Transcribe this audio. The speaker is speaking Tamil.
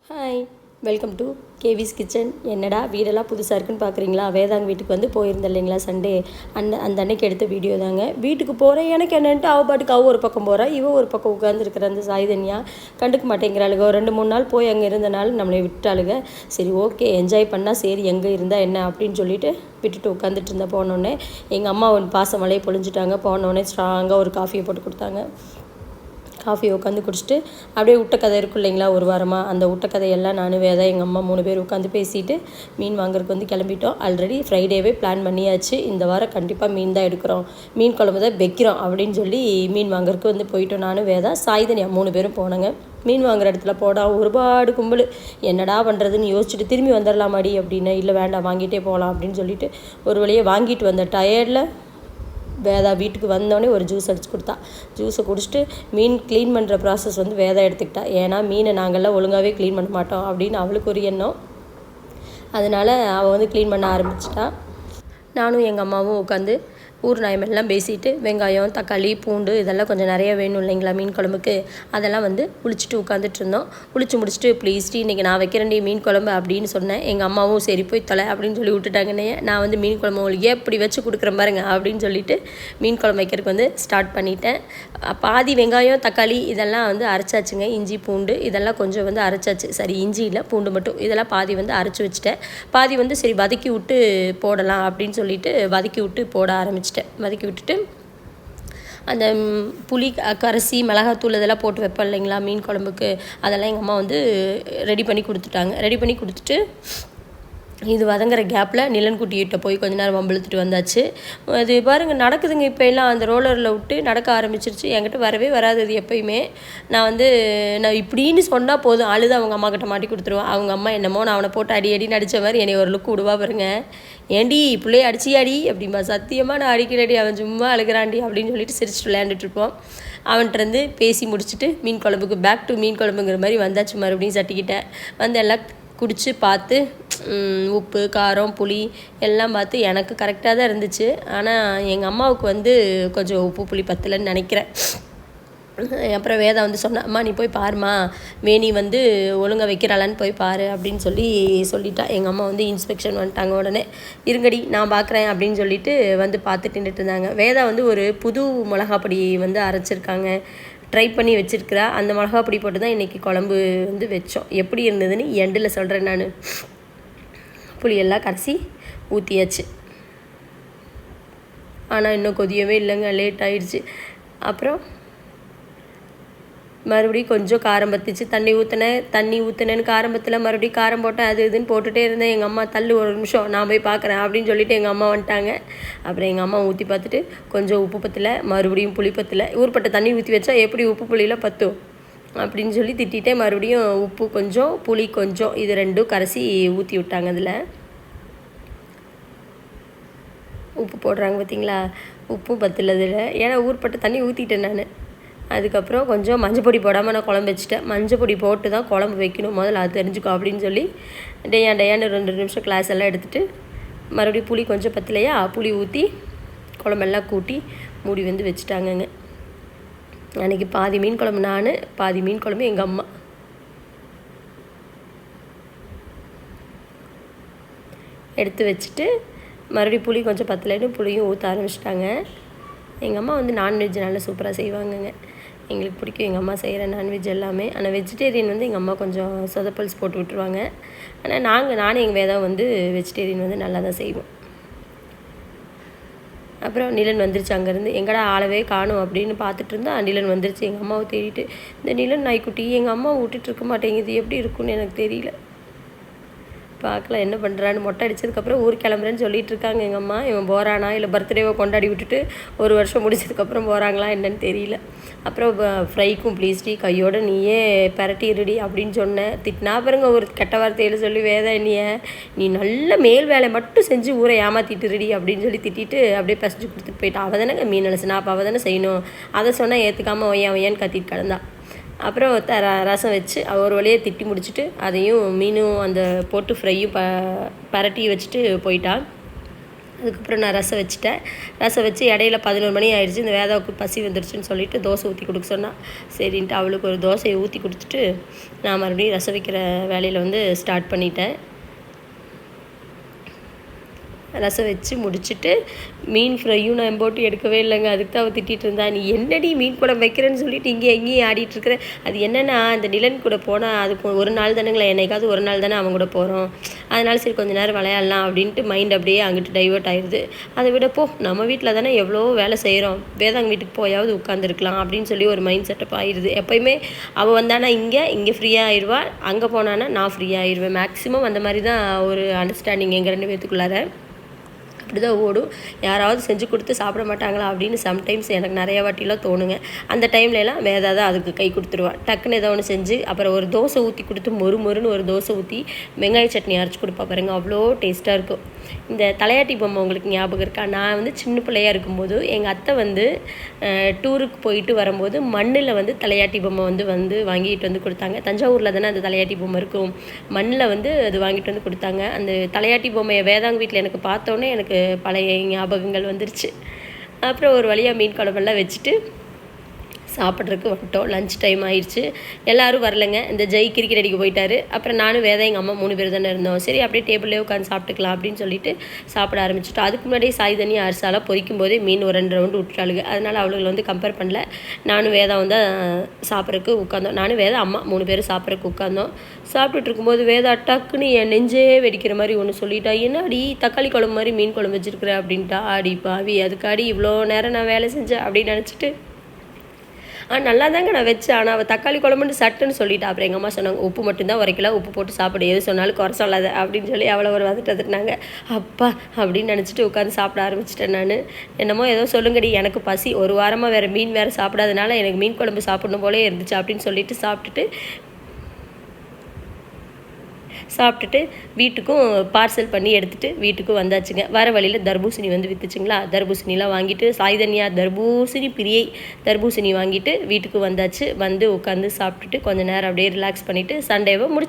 ஹாய், வெல்கம் டு கேவிஸ் கிச்சன். என்னடா வீடெல்லாம் புதுசாக இருக்குன்னு பார்க்குறீங்களா? வேதாங்க வீட்டுக்கு வந்து போயிருந்தேன் இல்லைங்களா சண்டே. அந்த அன்னைக்கு எடுத்த வீடியோ தாங்க. வீட்டுக்கு போகிறேன், எனக்கு என்னன்ட்டு அவள் பாட்டுக்கு அவள் ஒரு பக்கம் போகிறா, இவள் ஒரு பக்கம் உட்காந்துருக்குற அந்த சாய்தன்யா கண்டுக்க மாட்டேங்கிறாளுங்க. ஒரு 2-3 நாள் போய் அங்கே இருந்தனால நம்மளை விட்டுட்டாளுங்க. சரி ஓகே, என்ஜாய் பண்ணால் சரி, எங்கே இருந்தால் என்ன அப்படின்னு சொல்லிட்டு விட்டுட்டு உட்காந்துட்டு இருந்தேன். போனோடனே எங்கள் அம்மா ஒன்று பாச மலையை பொழிஞ்சிட்டாங்க. போனோடனே ஸ்ட்ராங்காக ஒரு காஃபியை போட்டு கொடுத்தாங்க. காஃபி உட்காந்து குடிச்சிட்டு அப்படியே விட்ட கதை இருக்கும் இல்லைங்களா, ஒரு வாரமாக அந்த விட்ட கதையெல்லாம் நான் வேதா எங்கள் அம்மா 3 பேர் உட்காந்து பேசிட்டு மீன் வாங்குறதுக்கு வந்து கிளம்பிட்டோம். ஆல்ரெடி ஃப்ரைடேவே பிளான் பண்ணியாச்சு, இந்த வாரம் கண்டிப்பாக மீன் தான் எடுக்கிறோம், மீன் குழம்பு தான் வைக்கிறோம் அப்படின்னு சொல்லி மீன் வாங்குறதுக்கு வந்து போயிட்டோம். நானும் வேதா சாய்தன்யா 3 பேரும் போனாங்க. மீன் வாங்குற இடத்துல போடா ஒருபாடு கும்பல், என்னடா பண்ணுறதுன்னு யோசிச்சுட்டு திரும்பி வந்துடலாமாடி அப்படின்னு. இல்லை வேண்டாம், வாங்கிட்டே போகலாம் அப்படின்னு சொல்லிட்டு ஒரு வழியை வாங்கிட்டு வந்த டயர்டில் வேதா வீட்டுக்கு வந்தோடனே ஒரு ஜூஸ் அடித்து கொடுத்தா. ஜூஸை குடிச்சிட்டு மீன் க்ளீன் பண்ணுற ப்ராசஸ் வந்து வேதா எடுத்துக்கிட்டா. ஏன்னா மீனை நாங்கள்லாம் ஒழுங்காகவே க்ளீன் பண்ண மாட்டோம் அப்படின்னு அவளுக்கு ஒரு எண்ணம். அதனால் அவள் வந்து க்ளீன் பண்ண ஆரம்பிச்சிட்டா. நானும் எங்கள் அம்மாவும் உட்காந்து ஊர் நாயமெல்லாம் பேசிட்டு வெங்காயம் தக்காளி பூண்டு இதெல்லாம் கொஞ்சம் நிறைய வேணும் இல்லைங்களா மீன் குழம்புக்கு, அதெல்லாம் வந்து உளிச்சிட்டு உட்காந்துட்டு இருந்தோம். உளிச்சு முடிச்சுட்டு ப்ளீஸ்டி இன்றைக்கி நான் வைக்கிறேன்டி மீன் குழம்பு அப்படின்னு சொன்னேன். எங்கள் அம்மாவும் சரி போய் தொலை அப்படின்னு சொல்லி விட்டுட்டாங்கன்னே. நான் வந்து மீன் குழம்பு உங்களுக்கு எப்படி வச்சு கொடுக்குறேன் பாருங்க அப்படின்னு சொல்லிட்டு மீன் குழம்பு வைக்கிறதுக்கு வந்து ஸ்டார்ட் பண்ணிட்டேன். பாதி வெங்காயம் தக்காளி இதெல்லாம் வந்து அரைச்சாச்சுங்க. இஞ்சி பூண்டு இதெல்லாம் கொஞ்சம் வந்து அரைச்சாச்சு. சரி, இஞ்சி இல்லை பூண்டு மட்டும், இதெல்லாம் பாதி வந்து அரைச்சி வச்சுட்டேன். பாதி வந்து சரி வதக்கி விட்டு போடலாம் அப்படின்னு சொல்லிட்டு வதக்கி விட்டு போட ஆரம்பிச்சிட்டேன். வதக்கி விட்டுட்டு அந்த புளி கரைசி மிளகாத்தூள் இதெல்லாம் போட்டு வைப்பேன் இல்லைங்களா மீன் குழம்புக்கு, அதெல்லாம் எங்கள் அம்மா வந்து ரெடி பண்ணி கொடுத்துட்டாங்க. ரெடி பண்ணி கொடுத்துட்டு இது வதங்குற கேப்பில் நிலன்குட்டிகிட்ட போய் கொஞ்ச நேரம் வம்பிழுத்துட்டு வந்தாச்சு. அது பாருங்கள் நடக்குதுங்க இப்போ எல்லாம், அந்த ரோலரில் விட்டு நடக்க ஆரம்பிச்சிருச்சு. என்கிட்ட வரவே வராது அது எப்பயுமே. நான் இப்படின்னு சொன்னால் போதும் அழுது அவங்க அம்மா கிட்ட மாட்டி கொடுத்துருவான். அவங்க அம்மா என்னமோ நான் அவனை போட்டு அடின்னு அடித்த மாதிரி என்னை ஒரு லுக்கு விடுவா பாருங்க. ஏண்டி பிள்ளைய அடிச்சியாடி அப்படிம்பா. சத்தியமாக நான் அடிக்கிறடி, அவன் சும்மா அழுகிறாண்டி அப்படின்னு சொல்லிட்டு சிரிச்சுட்டு விளையாண்டுட்ருப்போம். அவன்கிட்டருந்து பேசி முடிச்சுட்டு மீன் குழம்புக்கு பேக் டு மீன் குழம்புங்கிற மாதிரி வந்தாச்சு. மறுபடியும் சட்டிக்கிட்ட வந்து எல்லாம் குடித்து பார்த்து உப்பு காரம் புளி எல்லாம் பார்த்து எனக்கு கரெக்டாக தான் இருந்துச்சு. ஆனால் எங்கள் அம்மாவுக்கு வந்து கொஞ்சம் உப்பு புளி பத்தலைன்னு நினைக்கிறேன். அப்புறம் வேதா வந்து சொன்னா, அம்மா நீ போய் பாருமா, வேணி வந்து ஒழுங்காக வைக்கிறாளான்னு போய் பாரு அப்படின்னு சொல்லிட்டா. எங்கள் அம்மா வந்து இன்ஸ்பெக்ஷன் வந்துட்டாங்க. உடனே இருங்கடி நான் பார்க்குறேன் அப்படின்னு சொல்லிட்டு வந்து பார்த்துட்டு நின்றுட்டு இருந்தாங்க. வேதா வந்து ஒரு புது மிளகாப்பொடி வந்து அரைச்சிருக்காங்க, ட்ரை பண்ணி வச்சுருக்கிறா. அந்த மிளகாப்பொடி போட்டு தான் இன்றைக்கி குழம்பு வந்து வச்சோம். எப்படி இருந்ததுன்னு எண்டில் சொல்கிறேன். நான் புளியெல்லாம் கரைச்சி ஊற்றியாச்சு. ஆனால் இன்னும் கொதியவே இல்லைங்க, லேட் ஆகிடுச்சு. அப்புறம் மறுபடியும் கொஞ்சம் காரம் பற்றிச்சு. தண்ணி ஊற்றினேன்னு காரம்பத்தில் மறுபடியும் காரம் போட்டேன். அது இதுன்னு போட்டுகிட்டே இருந்தேன். எங்கள் அம்மா தள்ளு ஒரு நிமிஷம் நான் போய் பார்க்குறேன் அப்படின்னு சொல்லிட்டு எங்கள் அம்மா வந்துட்டாங்க. அப்புறம் எங்கள் அம்மா ஊற்றி பார்த்துட்டு கொஞ்சம் உப்பு பத்தலை, மறுபடியும் புளி பத்தலை. ஊர்பட்ட தண்ணி ஊற்றி வச்சா எப்படி உப்பு புளியில் பத்தும் அப்படின்னு சொல்லி திட்டிகிட்டே மறுபடியும் உப்பு கொஞ்சம் புளி கொஞ்சம் இது ரெண்டும் கரைச்சி ஊற்றி விட்டாங்க. அதில் உப்பு போடுறாங்க பார்த்தீங்களா, உப்பு பத்தலை அதில். ஏன்னா ஊர்பட்ட தண்ணி ஊற்றிட்டேன் நான். அதுக்கப்புறம் கொஞ்சம் மஞ்சள் பொடி போடாமல் நான் குழம்பு வச்சுட்டேன். மஞ்சள் பொடி போட்டு தான் குழம்பு வைக்கணும், முதல்ல அது தெரிஞ்சுக்கோ அப்படின்னு சொல்லி டேயான்னு 2 நிமிஷம் கிளாஸ் எல்லாம் எடுத்துகிட்டு மறுபடியும் புளி கொஞ்சம் பத்தலையா புளி ஊற்றி குழம்பெல்லாம் கூட்டி மூடி வந்து வச்சுட்டாங்கங்க. அன்றைக்கி பாதி மீன் குழம்பு நான், பாதி மீன் குழம்பு எங்கள் அம்மா. எடுத்து வச்சுட்டு மறுபடியும் புளி கொஞ்சம் பத்தலைன்னு புளியும் ஊற்ற ஆரம்பிச்சிட்டாங்க. எங்கள் அம்மா வந்து நான்வெஜ் நல்லா சூப்பராக செய்வாங்கங்க. எங்களுக்கு பிடிக்கும் எங்கள் அம்மா செய்கிற நான்வெஜ் எல்லாமே. ஆனால் வெஜிடேரியன் வந்து எங்கள் அம்மா கொஞ்சம் சொதப்பல்ஸ் போட்டு விட்டுருவாங்க. ஆனால் நானும் எங்கள் வேதா வந்து வெஜிடேரியன் வந்து நல்லா தான் செய்வோம். அப்புறம் நிலன் வந்துருச்சு. அங்கேருந்து எங்கடா ஆளவே காணும் அப்படின்னு பார்த்துட்டு இருந்தா நிலன் வந்துருச்சு. எங்கள் அம்மாவை தேடிட்டு, இந்த நிலன் நாய்க்குட்டி எங்கள் அம்மாவை விட்டுட்டு இருக்க மாட்டேங்குது, எப்படி இருக்குன்னு எனக்கு தெரியல. பார்க்கலாம் என்ன பண்ணுறான்னு. மொட்டை அடித்ததுக்கப்புறம் ஊர் கிளம்புறேன்னு சொல்லிட்டு இருக்காங்க எங்கள் அம்மா. இவன் போகிறானா இல்லை பர்த்டேவை கொண்டாடி விட்டுட்டு 1 வருஷம் முடிச்சதுக்கப்புறம் போகிறாங்களா என்னன்னு தெரியல. அப்புறம் ஃப்ரைக்கும் ப்ளீஸ்டி கையோடு நீயே பரட்டிடுடி அப்படின்னு சொன்னேன். திட்டினா பாருங்க ஒரு கெட்ட வார்த்தையில் சொல்லி வேதா நீ நல்ல மேல் வேலை மட்டும் செஞ்சு ஊரை ஏமாற்றிட்டுருடி அப்படின்னு சொல்லி திட்டிட்டு அப்படியே பசிச்சு கொடுத்துட்டு போயிட்டா. அவள் தானே மீன் அலசுனா, அப்போ அவள் தானே செய்யணும். அதை சொன்னால் ஏற்றுக்காமல் ஒய்யான் கத்திட்டு கிடந்தா. அப்புறம் ரசம் வச்சு ஒரு வழியை திட்டி முடிச்சுட்டு அதையும் மீனும் அந்த போட்டு ஃப்ரையும் பரட்டி வச்சுட்டு போயிட்டா. அதுக்கப்புறம் நான் ரசம் வச்சுட்டேன். ரசம் வச்சு இடையில 11 மணி ஆயிடுச்சு. இந்த வேதாவுக்கு பசி வந்துருச்சுன்னு சொல்லிட்டு தோசை ஊற்றி கொடுக்க சொன்னான். சரின்ட்டு அவளுக்கு ஒரு தோசையை ஊற்றி கொடுத்துட்டு நான் மறுபடியும் ரசம் வைக்கிற வேலையில் வந்து ஸ்டார்ட் பண்ணிட்டேன். ரசம் வச்சு முடிச்சுட்டு மீன் ஃப்ரையும் நான் போட்டு எடுக்கவே இல்லைங்க. அதுக்கு தான் அவள் திட்டிகிட்டு இருந்தா, நீ என்னடி மீன் குழம்பு வைக்கிறேன்னு சொல்லிட்டு இங்கே எங்கேயும் ஆடிட்டுருக்குற. அது என்னென்னா அந்த நிலன் கூட போனால் அது ஒரு நாள் தானேங்களா, என்னைக்காவது ஒரு நாள் தானே அவங்க கூட போகிறோம், அதனால சரி கொஞ்சம் நேரம் விளையாடலாம் அப்படின்ட்டு மைண்ட் அப்படியே அங்கிட்டு டைவர்ட் ஆயிடுது. அதை விட நம்ம வீட்டில் தானே எவ்வளோ வேலை செய்கிறோம், வேதாங்க வீட்டுக்கு போயாவது உட்காந்துருக்கலாம் அப்படின்னு சொல்லி ஒரு மைண்ட் செட்டப் ஆயிடுது. எப்போயுமே அவள் வந்தானா இங்கே ஃப்ரீயாக ஆயிடுவா, அங்கே போனான்னா நான் ஃப்ரீயாக ஆயிடுவேன். மேக்ஸிமம் அந்த மாதிரி தான் ஒரு அண்டர்ஸ்டாண்டிங் எங்கள் 2 பேத்துக்குள்ளார அப்படி தான் ஓடும். யாராவது செஞ்சு கொடுத்து சாப்பிட மாட்டாங்களா அப்படின்னு சம்டைம்ஸ் எனக்கு நிறையா வாட்டிலாம் தோணுங்க. அந்த டைம்லலாம் வேதா தான் அதுக்கு கை கொடுத்துருவான். டக்குன்னு ஏதோ ஒன்று செஞ்சு அப்புறம் ஒரு தோசை ஊற்றி கொடுத்து மொறுன்னு ஒரு தோசை ஊற்றி வெங்காய சட்னி அரைச்சி கொடுப்பா பாருங்க, அவ்வளோ டேஸ்ட்டாக இருக்கும். இந்த தலையாட்டி பொம்மை உங்களுக்கு ஞாபகம் இருக்கா? நான் வந்து சின்ன பிள்ளையாக இருக்கும்போது எங்கள் அத்தை வந்து டூருக்கு போயிட்டு வரும்போது மண்ணில் வந்து தலையாட்டி பொம்மை வந்து வாங்கிட்டு வந்து கொடுத்தாங்க. தஞ்சாவூரில் தானே அந்த தலையாட்டி பொம்மை இருக்கும். மண்ணில் வந்து அது வாங்கிட்டு வந்து கொடுத்தாங்க. அந்த தலையாட்டி பொம்மையை வேதாங்க வீட்டில் எனக்கு பார்த்தோன்னே எனக்கு பழைய ஞாபகங்கள் வந்துருச்சு. அப்புறம் ஒரு வழியாக மீன் குழம்பெல்லாம் வச்சுட்டு சாப்பிட்றதுக்கு வந்துட்டோம். லஞ்ச் டைம் ஆயிடுச்சு. எல்லோரும் வரலைங்க. இந்த ஜெய் கிரிக்கெட் அடிக்க போயிட்டாரு. அப்புறம் நானும் வேதா எங்கள் அம்மா 3 பேர் தானே இருந்தோம். சரி அப்படியே டேபிள்லேயே உட்காந்து சாப்பிட்டுக்கலாம் அப்படின்னு சொல்லிட்டு சாப்பிட ஆரம்பிச்சிட்டோம். அதுக்கு முன்னாடியே சாய் தண்ணி அரிசாலாக பொரிக்கும் போதே மீன் ஒரு 2 ரவுண்டு விட்டுட்டாளுங்க. அதனால் அவளுங்களை வந்து கம்பேர் பண்ணல. நானும் வேதா வந்து சாப்பிட்றதுக்கு உட்காந்தோம். நானும் வேதா அம்மா 3 பேர் சாப்பிட்றதுக்கு உட்காந்தோம். சாப்பிட்டுட்டு இருக்கும்போது வேதா டக்குன்னு என் நெஞ்சே வெடிக்கிற மாதிரி ஒன்று சொல்லிட்டா. என்னடி தக்காளி குழம்பு மாதிரி மீன் குழம்பு வச்சுருக்குற அப்படின்ட்டா. ஆடி பாவி, அதுக்காடி இவ்வளோ நேரம் நான் வேலை செஞ்சேன் அப்படின்னு நினச்சிட்டு நல்லா தாங்க நான் வச்சேன். ஆனால் அவள் தக்காளி குழம்புன்னு சட்டுன்னு சொல்லிட்டா. அப்புறம் எங்கள் அம்மா சொன்னாங்க, உப்பு மட்டும்தான் உரைக்கலாம், உப்பு போட்டு சாப்பிடு, எது சொன்னாலும் குறை சொல்லாத அப்படின்னு சொல்லி அவளை ஒரு வந்துட்டுனாங்க. அப்பா அப்படின்னு நினச்சிட்டு உட்காந்து சாப்பிட ஆரம்பிச்சிட்டேன். நான் என்னமோ ஏதோ சொல்லுங்கடி, எனக்கு பசி, ஒரு வாரமாக வேறு மீன் வேறு சாப்பிடாதனால எனக்கு மீன் குழம்பு சாப்பிடணும் போலே இருந்துச்சு அப்படின்னு சொல்லிட்டு சாப்பிட்டுட்டு வீட்டுக்கும் பார்சல் பண்ணி எடுத்துகிட்டு வீட்டுக்கும் வந்தாச்சுங்க. வர வழியில் தர்பூசணி வந்து விற்றுச்சுங்களா, தர்பூசணிலாம் வாங்கிட்டு சாய்தன்யா தர்பூசணி பிரியை தர்பூசணி வாங்கிட்டு வீட்டுக்கு வந்தாச்சு. வந்து உட்காந்து சாப்பிட்டுட்டு கொஞ்சம் நேரம் அப்படியே ரிலாக்ஸ் பண்ணிவிட்டு சண்டேவை முடிச்சு